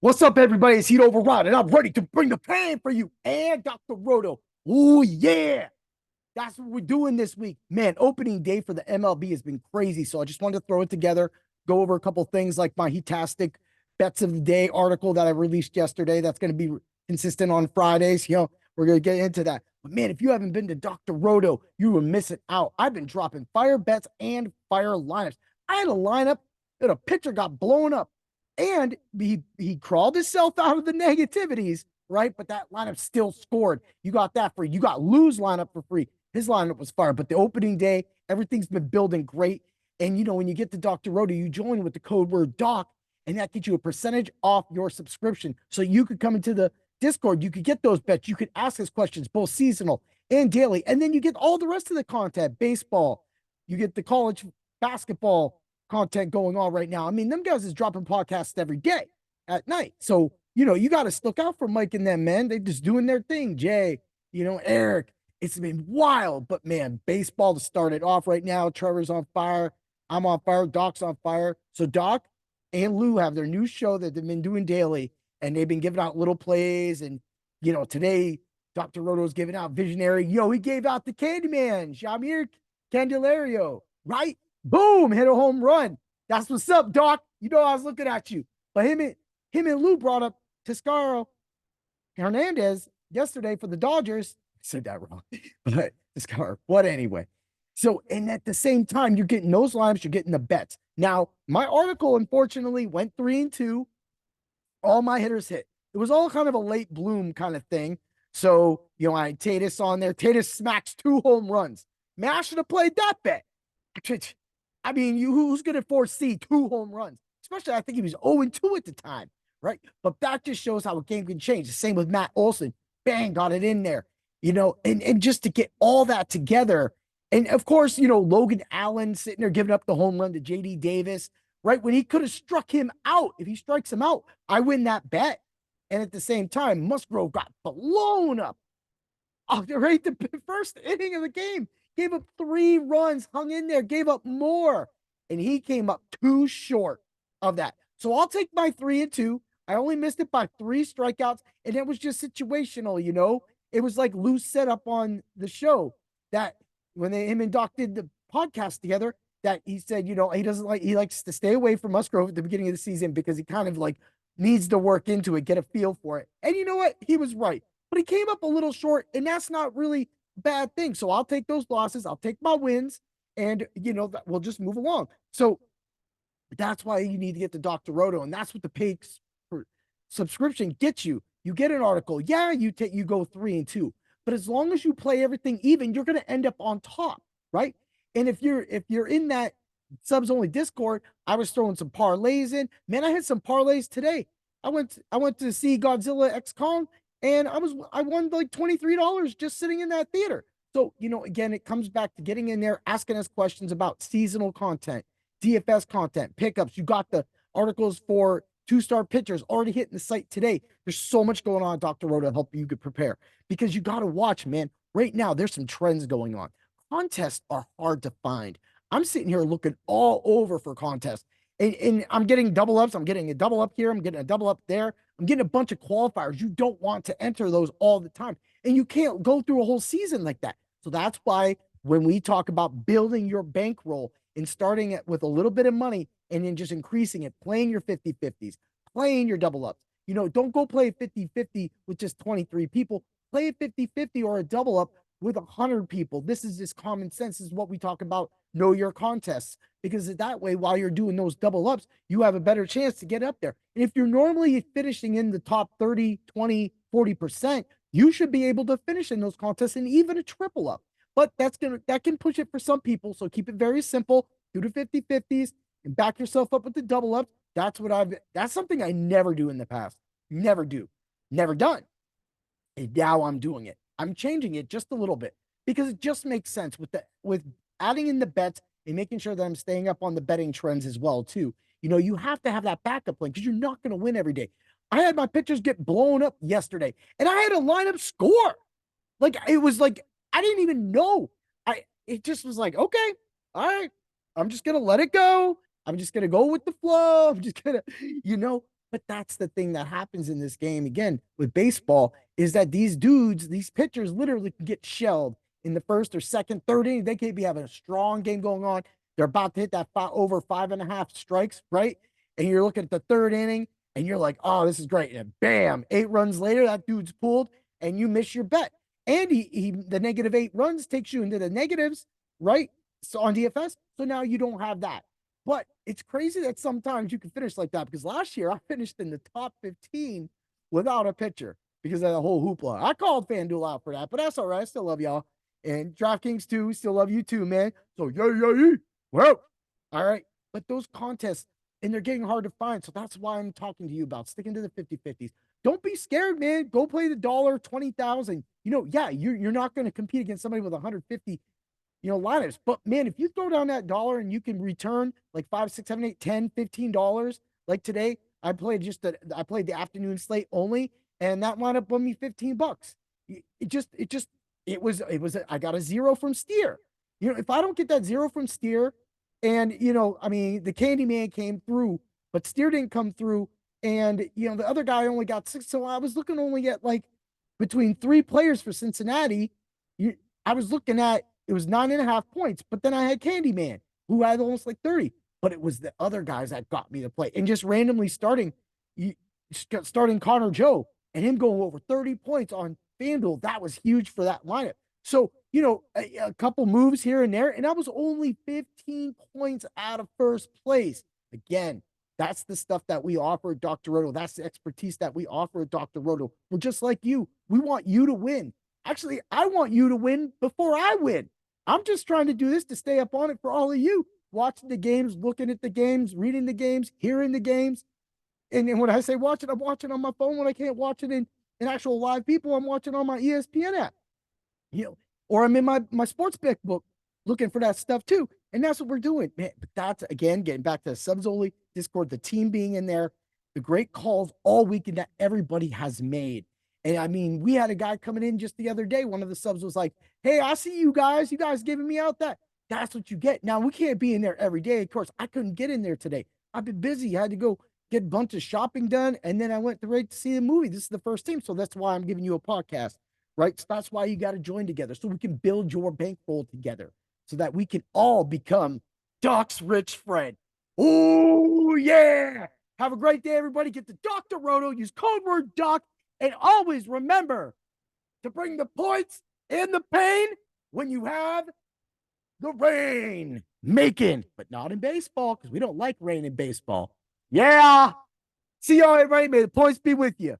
What's up, everybody? It's Heat Override, and I'm ready to bring the pain for you and Dr. Roto. Oh, yeah. That's what we're doing this week. Man, opening day for the MLB has been crazy, so I just wanted to throw it together, go over a couple things like my Heatastic Bets of the Day article that I released yesterday. That's going to be consistent on Fridays. We're going to get into that. But man, if you haven't been to Dr. Roto, you were missing out. I've been dropping fire bets and fire lineups. I had a lineup that a pitcher got blown up and he crawled himself out of the negativities, right? But that lineup still scored. You got that free. You got Lou's lineup for free. His lineup was fire. But the opening day, everything's been building great. And when you get to Dr. Roto, you join with the code word DOC, and that gets you a percentage off your subscription. So you could come into the Discord, you could get those bets, you could ask us questions, both seasonal and daily. And then you get all the rest of the content, baseball, you get the college basketball content going on right now. I mean, them guys is dropping podcasts every day at night. So, you got to look out for Mike and them, man. They just doing their thing. Jay, Eric. It's been wild, but man, baseball to start it off right now. Trevor's on fire. I'm on fire. Doc's on fire. So Doc and Lou have their new show that they've been doing daily, and they've been giving out little plays. And, today Dr. Roto's giving out Visionary. He gave out the Candyman, Shamir Candelario, right? Boom, hit a home run. That's what's up, Doc. I was looking at you. But him and Lou brought up Tiscaro Hernandez yesterday for the Dodgers. I said that wrong. But Tiscaro. But anyway. So, and at the same time, you're getting those lineups, you're getting the bets. Now, my article, unfortunately, went 3-2. All my hitters hit. It was all kind of a late bloom kind of thing. So, I had Tatis on there. Tatis smacks 2 home runs. Man, I should have played that bet. I mean, who's going to foresee 2 home runs? Especially, I think he was 0-2 at the time, right? But that just shows how a game can change. The same with Matt Olson. Bang, got it in there, and just to get all that together. And of course, Logan Allen sitting there giving up the home run to JD Davis, right? When he could have struck him out. If he strikes him out, I win that bet. And at the same time, Musgrove got blown up. Right, the first inning of the game, gave up 3 runs, hung in there, gave up more. And he came up too short of that. So I'll take my 3-2. I only missed it by 3 strikeouts, and it was just situational, It was like Lou set up on the show that when him and Doc did the podcast together, that he said, he likes to stay away from Musgrove at the beginning of the season because he kind of like needs to work into it, get a feel for it. And you know what? He was right. But he came up a little short, and that's not really a bad thing. So I'll take those losses. I'll take my wins, and, we'll just move along. So that's why you need to get the Dr. Roto, and that's what the paid subscription gets you. You get an article. Yeah, you go 3-2. But as long as you play everything even, you're going to end up on top, right? And if you're in that subs only Discord, I was throwing some parlays in. Man, I had some parlays today. I went to see Godzilla X Kong, and I won like $23 just sitting in that theater. So, again, it comes back to getting in there, asking us questions about seasonal content, DFS content, pickups. You got the articles for 2-star pitchers already hitting the site today. There's so much going on, Dr. Roto, to help you get prepare, because you got to watch, man. Right now, there's some trends going on. Contests are hard to find. I'm sitting here looking all over for contests, and I'm getting double ups. I'm getting a double up here. I'm getting a double up there. I'm getting a bunch of qualifiers. You don't want to enter those all the time, and you can't go through a whole season like that. So that's why when we talk about building your bankroll and starting it with a little bit of money and then just increasing it, playing your 50-50s, playing your double ups. Don't go play 50-50 with just 23 people. Play a 50-50 or a double up with 100 people. This is just common sense. This is what we talk about, know your contests, because that way, while you're doing those double ups, you have a better chance to get up there. And if you're normally finishing in the top 30, 20, 40%, you should be able to finish in those contests and even a triple up. But that can push it for some people. So keep it very simple. Do the 50-50s and back yourself up with the double ups. That's something I never do in the past. Never do. Never done. And now I'm doing it. I'm changing it just a little bit because it just makes sense with adding in the bets and making sure that I'm staying up on the betting trends as well, too. You have to have that backup plan because you're not going to win every day. I had my pitchers get blown up yesterday, and I had a lineup score. Like, it was like, I didn't even know. It just was like, okay, all right, I'm just going to let it go. I'm just going to go with the flow. I'm just going to, But that's the thing that happens in this game again with baseball is that these dudes, these pitchers literally can get shelled in the first or second, third inning. They could be having a strong game going on. They're about to hit that over 5.5 strikes, right? And you're looking at the third inning and you're like, oh, this is great. And bam, 8 runs later, that dude's pulled and you miss your bet. And the -8 runs takes you into the negatives, right? So on DFS. So now you don't have that. But it's crazy that sometimes you can finish like that because last year I finished in the top 15 without a pitcher because of the whole hoopla. I called FanDuel out for that, but that's all right. I still love y'all. And DraftKings too, still love you too, man. So yeah. Well, all right. But those contests, and they're getting hard to find. So that's why I'm talking to you about sticking to the 50-50s. Don't be scared, man. Go play the dollar 20,000. Yeah, you're not going to compete against somebody with 150 lineups. But man, if you throw down that dollar and you can return like 5, 6, 7, 8, 10, $15, like today, I played the afternoon slate only, and that lineup won me $15. I got a 0 from Steer. If I don't get that 0 from Steer, and the Candyman came through, but Steer didn't come through, and the other guy only got 6. So I was looking only at like between 3 players for Cincinnati. I was looking at it was 9.5 points, but then I had Candyman who had almost like 30. But it was the other guys that got me to play, and just randomly starting Connor Joe and him going over 30 points on FanDuel. That was huge for that lineup. So a couple moves here and there, and I was only 15 points out of first place. Again, that's the stuff that we offer at Dr. Roto. That's the expertise that we offer at Dr. Roto. We're just like you. We want you to win. Actually, I want you to win before I win. I'm just trying to do this to stay up on it for all of you, watching the games, looking at the games, reading the games, hearing the games. And when I say watch it, I'm watching on my phone. When I can't watch it in actual live people, I'm watching on my ESPN app. Or I'm in my sports book looking for that stuff too. And that's what we're doing. Man, but that's, again, getting back to the subs only Discord, the team being in there, the great calls all weekend that everybody has made. And I mean, we had a guy coming in just the other day. One of the subs was like, hey, I see you guys. You guys giving me out that. That's what you get. Now, we can't be in there every day. Of course, I couldn't get in there today. I've been busy. I had to go get a bunch of shopping done. And then I went to see the movie. This is the first team. So that's why I'm giving you a podcast, right? So that's why you got to join together so we can build your bankroll together so that we can all become Doc's rich friend. Oh, yeah. Have a great day, everybody. Get to Dr. Roto. Use code word Doc. And always remember to bring the points and the pain when you have the rain making, but not in baseball because we don't like rain in baseball. Yeah. See y'all, everybody. May the points be with you.